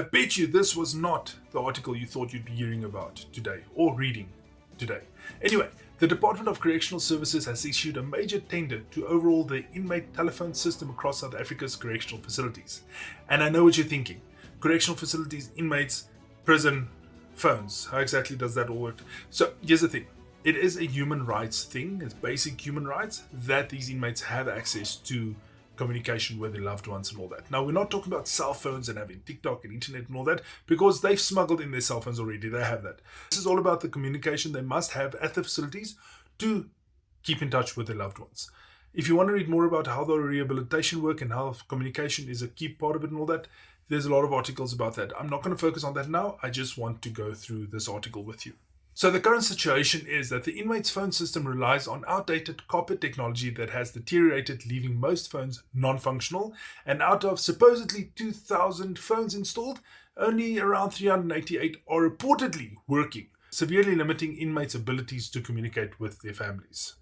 I bet you this was not the article you thought you'd be hearing about today or reading today. Anyway, the Department of Correctional Services has issued a major tender to overhaul the inmate telephone system across South Africa's correctional facilities. And I know what you're thinking. Correctional facilities, inmates, prison, phones. How exactly does that all work? So here's the thing. It is a human rights thing. It's basic human rights that these inmates have access to communication with their loved ones and all that. Now, we're not talking about cell phones and having TikTok and internet and all that, because they've smuggled in their cell phones already. They have that. This is all about the communication they must have at the facilities to keep in touch with their loved ones. If you want to read more about how the rehabilitation work and how communication is a key part of it and all that, there's a lot of articles about that. I'm not going to focus on that now. I just want to go through this article with you. So the current situation is that the inmate's phone system relies on outdated copper technology that has deteriorated, leaving most phones non-functional. And out of supposedly 2,000 phones installed, only around 388 are reportedly working, severely limiting inmates' abilities to communicate with their families.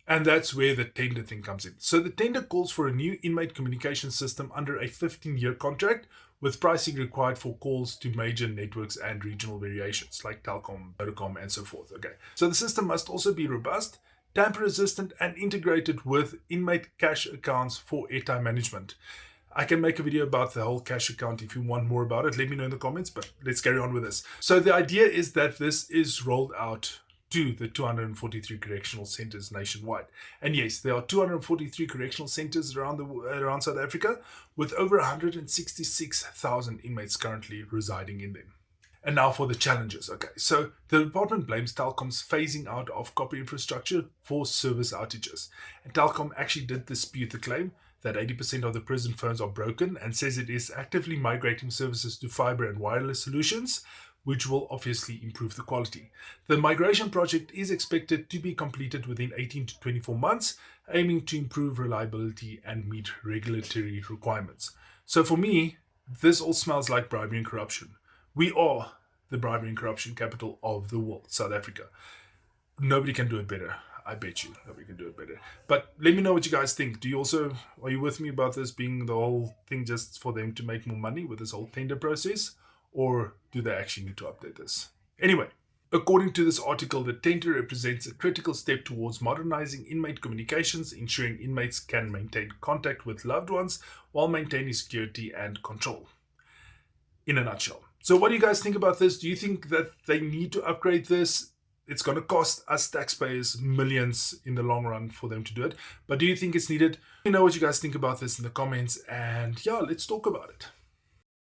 And that's where the tender thing comes in. So the tender calls for a new inmate communication system under a 15-year contract, with pricing required for calls to major networks and regional variations like Telkom, Vodacom, and so forth. Okay. So the system must also be robust, tamper-resistant, and integrated with inmate cash accounts for airtime management. I can make a video about the whole cash account if you want more about it. Let me know in the comments, but let's carry on with this. So the idea is that this is rolled out to the 243 correctional centers nationwide. And yes, there are 243 correctional centers around South Africa, with over 166,000 inmates currently residing in them. And now for the challenges. Okay, so the department blames Telkom's phasing out of copper infrastructure for service outages. And Telkom actually did dispute the claim that 80% of the prison phones are broken, and says it is actively migrating services to fibre and wireless solutions, which will obviously improve the quality. The migration project is expected to be completed within 18 to 24 months, aiming to improve reliability and meet regulatory requirements. So for me, this all smells like bribery and corruption. We are the bribery and corruption capital of the world, South Africa. Nobody can do it better. I bet you nobody can do it better. But let me know what you guys think. Are you with me about this being the whole thing just for them to make more money with this whole tender process? Or do they actually need to update this? Anyway, according to this article, the tender represents a critical step towards modernizing inmate communications, ensuring inmates can maintain contact with loved ones while maintaining security and control. In a nutshell. So what do you guys think about this? Do you think that they need to upgrade this? It's going to cost us taxpayers millions in the long run for them to do it. But do you think it's needed? Let me know what you guys think about this in the comments. And yeah, let's talk about it.